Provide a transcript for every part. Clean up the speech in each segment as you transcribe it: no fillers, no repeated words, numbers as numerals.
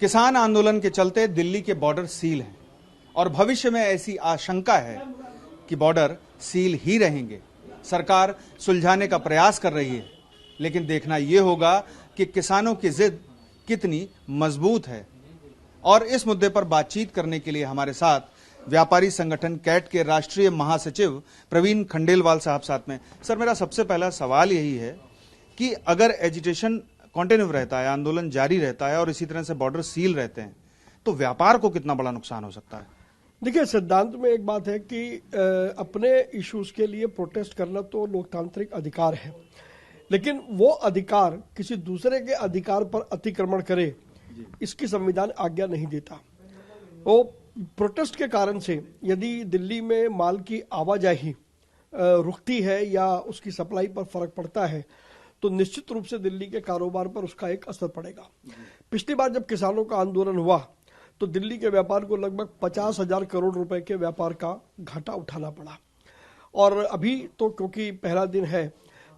किसान आंदोलन के चलते दिल्ली के बॉर्डर सील हैं और भविष्य में ऐसी आशंका है कि बॉर्डर सील ही रहेंगे। सरकार सुलझाने का प्रयास कर रही है, लेकिन देखना यह होगा कि किसानों की जिद कितनी मजबूत है। और इस मुद्दे पर बातचीत करने के लिए हमारे साथ व्यापारी संगठन कैट के राष्ट्रीय महासचिव प्रवीण खंडेलवाल साहब साथ में। सर, मेरा सबसे पहला सवाल यही है कि अगर एजिटेशन कंटिन्यू रहता है, आंदोलन जारी रहता है और इसी तरह से बॉर्डर सील रहते हैं, तो व्यापार को कितना बड़ा नुकसान हो सकता है? देखिए, सिद्धांत में एक बात है कि अपने इश्यूज के लिए प्रोटेस्ट करना तो लोकतांत्रिक अधिकार है, लेकिन वो अधिकार किसी दूसरे के अधिकार पर अतिक्रमण करे, इसकी संविधान आज्ञा नहीं देता। वो प्रोटेस्ट के कारण से यदि दिल्ली में माल की आवाजाही रुकती है या उसकी सप्लाई पर फर्क पड़ता है, तो निश्चित रूप से दिल्ली के कारोबार पर उसका एक असर पड़ेगा। पिछली बार जब किसानों का आंदोलन हुआ तो दिल्ली के व्यापार को लगभग 50,000 करोड़ रुपए के व्यापार का घाटा उठाना पड़ा। और अभी तो क्योंकि पहला दिन है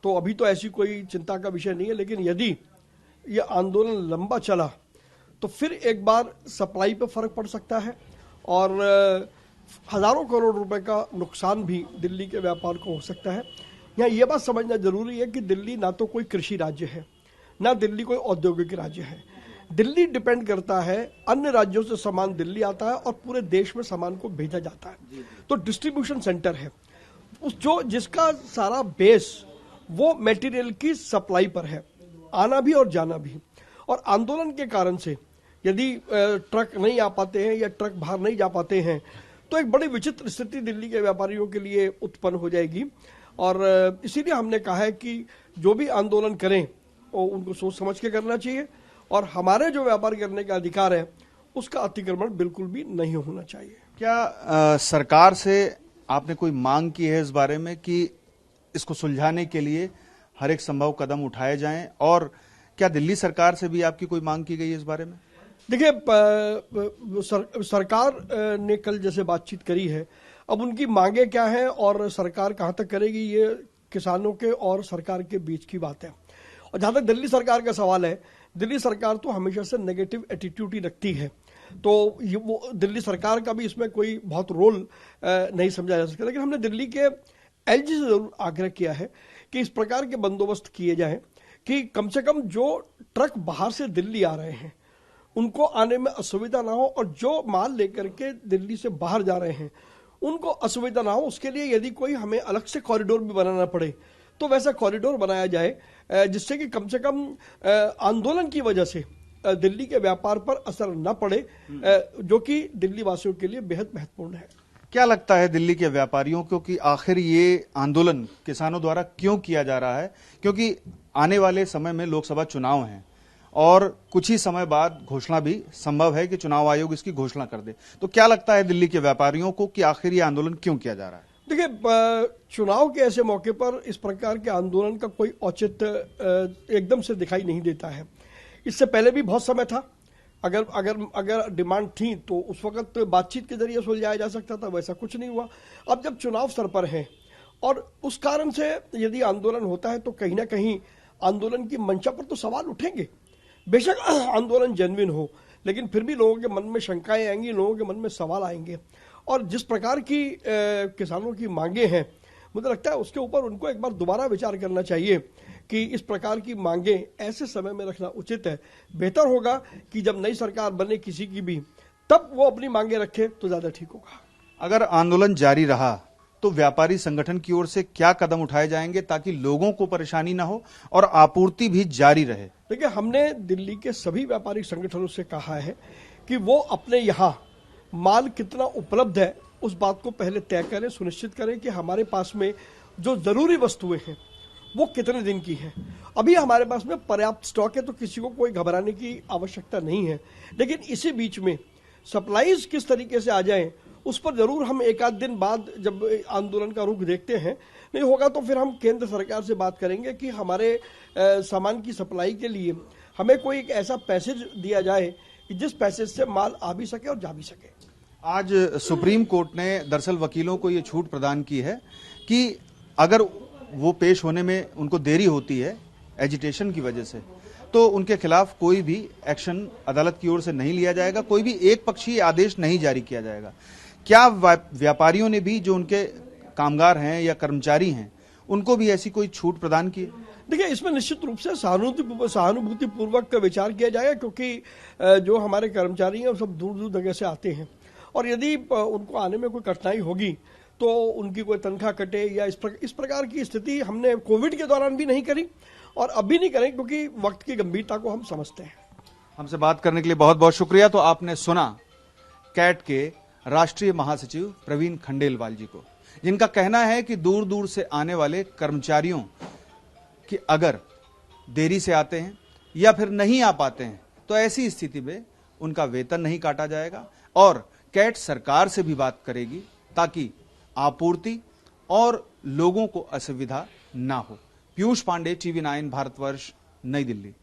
तो अभी तो ऐसी कोई चिंता का विषय नहीं है, लेकिन यदि यह आंदोलन लंबा चला तो फिर एक बार सप्लाई पर फर्क पड़ सकता है और हजारों करोड़ रुपए का नुकसान भी दिल्ली के व्यापार को हो सकता है। यहाँ ये बात समझना जरूरी है कि दिल्ली ना तो कोई कृषि राज्य है, ना दिल्ली कोई औद्योगिक राज्य है। दिल्ली डिपेंड करता है, अन्य राज्यों से सामान दिल्ली आता है और पूरे देश में सामान को भेजा जाता है। तो डिस्ट्रीब्यूशन सेंटर है जिसका सारा बेस वो मटेरियल की सप्लाई पर है, आना भी और जाना भी। और आंदोलन के कारण से यदि ट्रक नहीं आ पाते हैं या ट्रक बाहर नहीं जा पाते हैं तो एक बड़ी विचित्र स्थिति दिल्ली के व्यापारियों के लिए उत्पन्न हो जाएगी। और इसीलिए हमने कहा है कि जो भी आंदोलन करें वो उनको सोच समझ के करना चाहिए और हमारे जो व्यापार करने का अधिकार है उसका अतिक्रमण बिल्कुल भी नहीं होना चाहिए। क्या सरकार से आपने कोई मांग की है इस बारे में कि इसको सुलझाने के लिए हर एक संभव कदम उठाए जाएं, और क्या दिल्ली सरकार से भी आपकी कोई मांग की गई है इस बारे में? देखिए, सरकार ने कल जैसे बातचीत करी है, अब उनकी मांगे क्या हैं और सरकार कहां तक करेगी, ये किसानों के और सरकार के बीच की बात है। और जहां तक दिल्ली सरकार का सवाल है, दिल्ली सरकार तो हमेशा से नेगेटिव एटीट्यूड ही रखती है, तो वो दिल्ली सरकार का भी इसमें कोई बहुत रोल नहीं समझा जा सकता। लेकिन हमने दिल्ली के एलजी से जरूर आग्रह किया है कि इस प्रकार के बंदोबस्त किए जाएं कि कम से कम जो ट्रक बाहर से दिल्ली आ रहे हैं उनको आने में असुविधा ना हो, और जो माल लेकर के दिल्ली से बाहर जा रहे हैं उनको असुविधा ना हो। उसके लिए यदि कोई हमें अलग से कॉरिडोर भी बनाना पड़े तो वैसा कॉरिडोर बनाया जाए, जिससे कि कम से कम आंदोलन की वजह से दिल्ली के व्यापार पर असर न पड़े, जो कि दिल्ली वासियों के लिए बेहद महत्वपूर्ण है। क्या लगता है दिल्ली के व्यापारियों को कि आखिर ये आंदोलन किसानों द्वारा क्यों किया जा रहा है? क्योंकि आने वाले समय में लोकसभा चुनाव हैं और कुछ ही समय बाद घोषणा भी संभव है कि चुनाव आयोग इसकी घोषणा कर दे, तो क्या लगता है दिल्ली के व्यापारियों को कि आखिर ये आंदोलन क्यों किया जा रहा है? देखिए, चुनाव के ऐसे मौके पर इस प्रकार के आंदोलन का कोई औचित्य एकदम से दिखाई नहीं देता है। इससे पहले भी बहुत समय था, अगर डिमांड थी तो उस वक्त बातचीत के जरिए सुलझाया जा सकता था, वैसा कुछ नहीं हुआ। अब जब चुनाव सर पर है और उस कारण से यदि आंदोलन होता है तो कहीं ना कहीं आंदोलन की मंशा पर तो सवाल उठेंगे। बेशक आंदोलन जेन्युइन हो, लेकिन फिर भी लोगों के मन में शंकाएं आएंगी, लोगों के मन में सवाल आएंगे। और जिस प्रकार की किसानों की मांगे हैं, मुझे लगता है उसके ऊपर उनको एक बार दोबारा विचार करना चाहिए कि इस प्रकार की मांगे ऐसे समय में रखना उचित है। बेहतर होगा कि जब नई सरकार बने किसी की भी, तब वो अपनी मांगे रखे तो ज्यादा ठीक होगा। अगर आंदोलन जारी रहा तो व्यापारी संगठन की ओर से क्या कदम उठाए जाएंगे ताकि लोगों को परेशानी ना हो और आपूर्ति भी जारी रहे? देखिए, हमने दिल्ली के सभी व्यापारिक संगठनों से कहा है कि वो अपने यहाँ माल कितना उपलब्ध है उस बात को पहले तय करें, सुनिश्चित करें कि हमारे पास में जो जरूरी वस्तुएं हैं वो कितने दिन की हैं। अभी हमारे पास में पर्याप्त स्टॉक है तो किसी को कोई घबराने की आवश्यकता नहीं है, लेकिन इसी बीच में सप्लाईज किस तरीके से आ जाएं उस पर जरूर हम एक आध दिन बाद जब आंदोलन का रुख देखते हैं, नहीं होगा तो फिर हम केंद्र सरकार से बात करेंगे कि हमारे सामान की सप्लाई के लिए हमें कोई एक ऐसा पैसेज दिया जाए कि जिस पैसेज से माल आ भी सके और जा भी सके। आज सुप्रीम कोर्ट ने दरअसल वकीलों को ये छूट प्रदान की है कि अगर वो पेश होने में उनको देरी होती है एजिटेशन की वजह से, तो उनके खिलाफ कोई भी एक्शन अदालत की ओर से नहीं लिया जाएगा, कोई भी एक पक्षीय आदेश नहीं जारी किया जाएगा। क्या व्यापारियों ने भी, जो उनके कामगार हैं या कर्मचारी हैं, उनको भी ऐसी कोई छूट प्रदान की है? देखिए, इसमें निश्चित रूप से सहानुभूतिपूर्वक विचार किया जाएगा, क्योंकि जो हमारे कर्मचारी हैं वो सब दूर दूर जगह से आते हैं, और यदि उनको आने में कोई कठिनाई होगी तो उनकी कोई तनख्वाह कटे या इस प्रकार की स्थिति हमने कोविड के दौरान भी नहीं करी और अभी नहीं करें, क्योंकि वक्त की गंभीरता को हम समझते हैं। हमसे बात करने के लिए बहुत बहुत शुक्रिया। तो आपने सुना कैट के राष्ट्रीय महासचिव प्रवीण खंडेलवाल जी को, जिनका कहना है कि दूर दूर से आने वाले कर्मचारियों कि अगर देरी से आते हैं या फिर नहीं आ पाते हैं तो ऐसी स्थिति में उनका वेतन नहीं काटा जाएगा, और कैट सरकार से भी बात करेगी ताकि आपूर्ति और लोगों को असुविधा ना हो। पीयूष पांडे, TV9 भारतवर्ष, नई दिल्ली।